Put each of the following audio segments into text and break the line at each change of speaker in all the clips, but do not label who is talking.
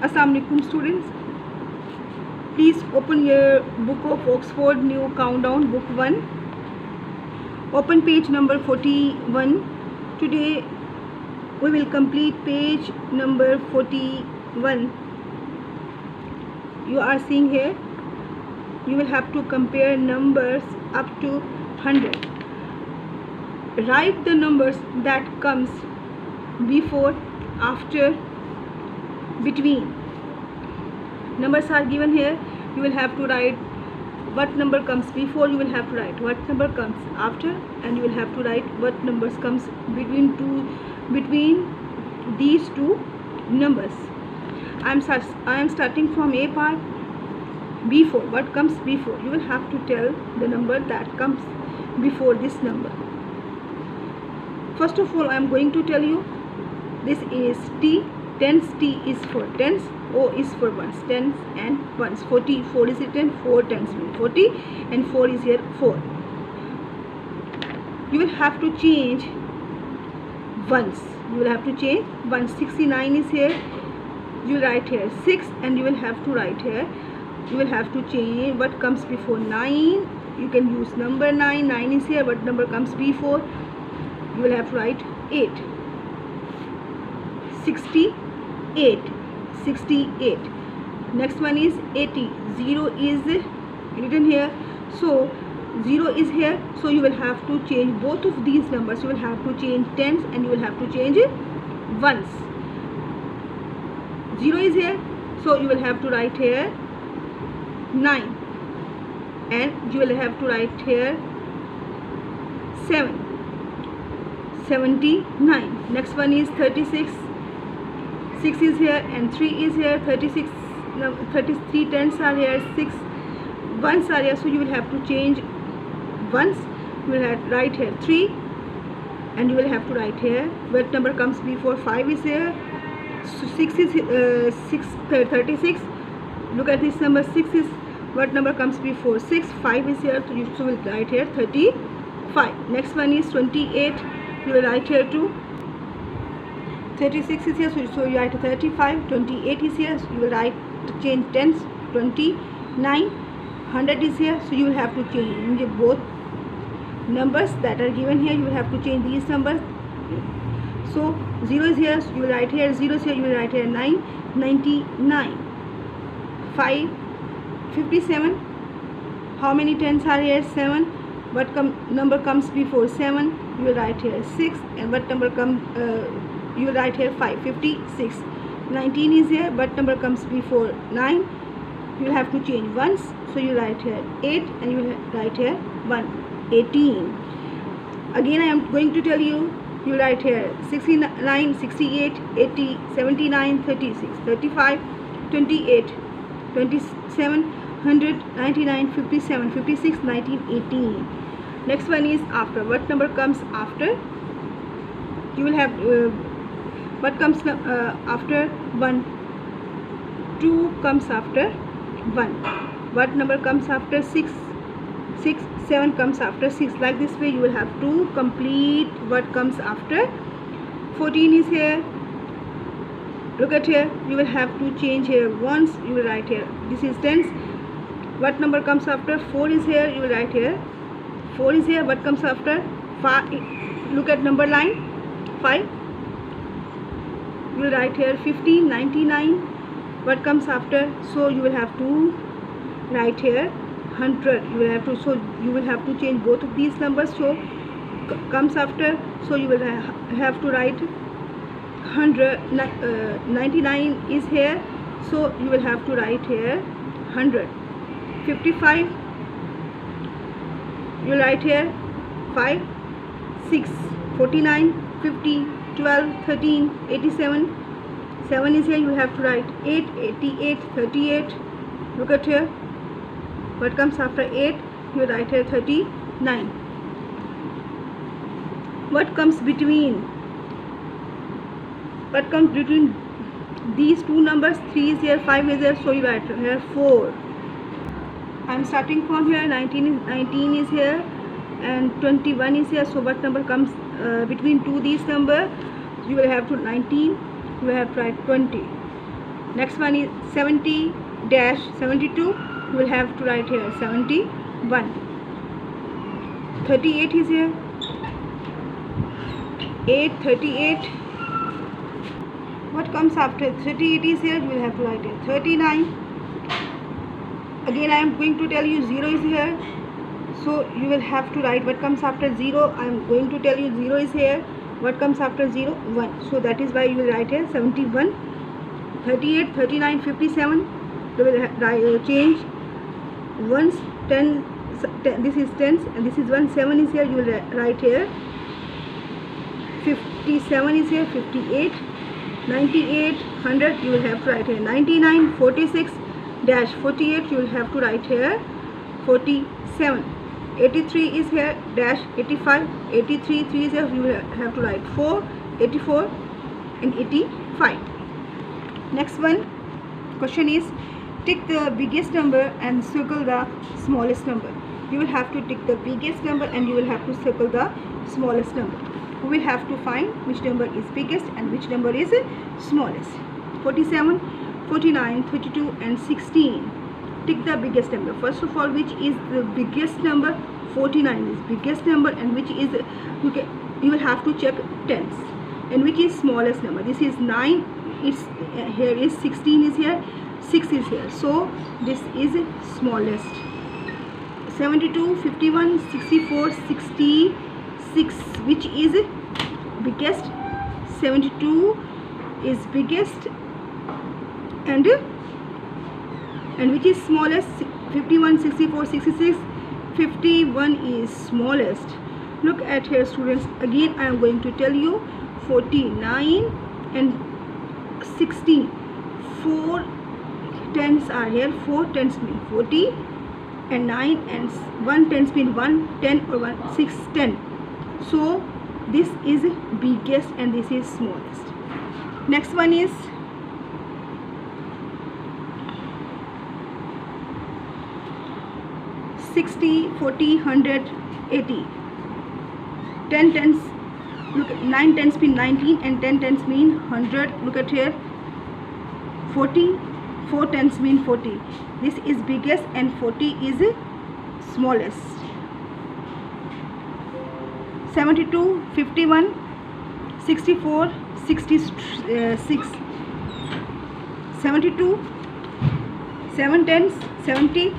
Assalamu alaikum students. Please open your book of Oxford New Countdown, book 1. Open page number 41. Today we will complete page number 41. You are seeing here, you will have to compare numbers up to 100. Write the numbers that comes before, after, between. Numbers are given here. You will have to write what number comes before, you will have to write what number comes after, and you will have to write what numbers comes between these two numbers. I am starting from A part. Before, what comes before? You will have to tell the number that comes before this number. First of all, I am going to tell you this is T. Tens, T is for tens, O is for ones, tens and ones. 40, 4 is written, 4 tens mean 40, and 4 is here 4. You will have to change ones. You will have to change ones. 69 is here. You will write here 6, and you will have to write here. You will have to change what comes before 9. You can use number 9. 9 is here. What number comes before? You will have to write 8. 68. 68. Next one is 80. 0 is written here. So 0 is here. So you will have to change both of these numbers. You will have to change tens, and you will have to change ones. 0 is here. So you will have to write here 9, and you will have to write here 7. 79. Next one is 36. 6 is here and 3 is here. 36. 33 tens are here. 6 ones are here. So you will have to change ones. You will have to write here 3, and you will have to write here what number comes before. 5 is here. So 6 is 36. Look at this number. 6 is what number comes before 6. 5 is here. So you will write here 35. Next one is 28. You will write here 2. 36 is here, so you write 35. 28 is here, so you will write change tens. 29. 100 is here, so you will have to change both numbers that are given here. You will have to change these numbers. So 0 is here, so you will write here 0 is here. You will write here 9. 99. 5. 57. How many tens are here? 7. What number comes before 7? You will write here 6, and what number comes you will write here 5. 56. 19 is here. What number comes before 9? You will have to change ones, so you write here 8, and you will write here 1. 18. Again, I am going to tell you. You will write here 69, 68, 80, 79, 36, 35, 28, 27, 100, 99, 57, 56, 19, 18. Next one is after. What number comes after? You will have what comes after 1? 2 comes after 1. What number comes after 6? 6. 7 comes after 6. Like this way you will have to complete what comes after. 14 is here. Look at here. You will have to change here ones. You will write here. This is tens. What number comes after? 4 is here. You will write here 4 is here. What comes after? 5. Look at number line 5. You will write here 15. 99. What comes after? So you will have to write here 100. You will have to, so you will have to change both of these numbers. So comes after, so you will have to write 100. 99 is here, so you will have to write here 100. 55. You will write here 5. 6. 49. 50. 12. 13. 87. 7 is here. You will have to write 8. 88. 38. Look at here. What comes after 8? You will write here 39. What comes between? What comes between these two numbers? 3 is here. 5 is here. So you write here 4. I am starting from here. 19 is here, and 21 is here. So what number comes between these numbers? You will have to 19. You will have to write 20. Next one is 70-72. You will have to write here 71. 38 is here. 838. What comes after 38 is here? You will have to write here 39. Again I am going to tell you 0 is here, so you will have to write what comes after 0. I am going to tell you 0 is here. What comes after 0? 1. So that is why you will write here 71. 38, 39, 57. You will change ones, 10, this is tens and this is 1. 7 is here. You will write here 57 is here. 58, 98, 100. You will have to write here 99. 46 dash 48. You will have to write here 47. 83 is here dash 85. 83, 3 is here. You will have to write 4. 84 and 85. Next one question is, tick the biggest number and circle the smallest number. You will have to tick the biggest number and you will have to circle the smallest number. We will have to find which number is biggest and which number is smallest. 47, 49, 32 and 16. Tick the biggest number. First of all, which is the biggest number? 49 is biggest number, and which is you will have to check tens. And which is smallest number? This is 9. It's here is 16 is here. 6 is here. So this is smallest. 72, 51, 64, 66. Which is biggest? 72 is biggest. And which is smallest? 51, 64, 66. 51 is smallest. Look at here, students. Again I am going to tell you 49 and 16. 4 tens are here. 4 tens mean 40 and 9 and 1 tens mean 1 10 or 1 6 10. So this is biggest and this is smallest. Next one is 60, 40, 100, 80. 10 tens, look, 9 tens mean 19 and 10 tens mean 100. Look at here. 40, 4 tens mean 40. This is biggest and 40 is smallest. 72, 51, 64, 66. 72, 7 tens, 70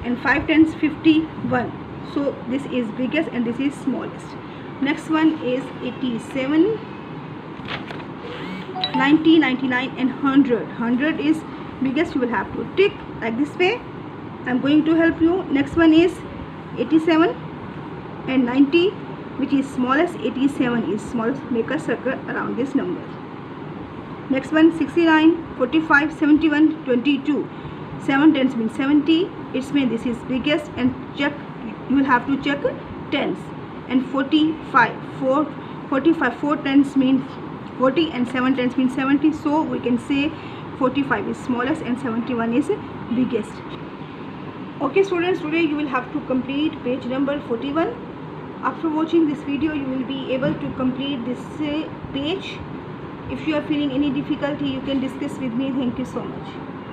and 5 tens, 51. So this is biggest and this is smallest. Next one is 87, 90, 99 and 100. 100 is biggest. You will have to tick like this way. I am going to help you. Next one is 87 and 90, which is smallest. 87 is smallest. Make a circle around this number. Next one 69, 45, 71, 22. 7 tens means 70. It's mean this is biggest, and check, you will have to check tens. And 45, 4 tens mean 40 and 7 tens mean 70. So we can say 45 is smallest and 71 is biggest. Okay students, today you will have to complete page number 41. After watching this video, you will be able to complete this page. If you are feeling any difficulty, you can discuss with me. Thank you so much.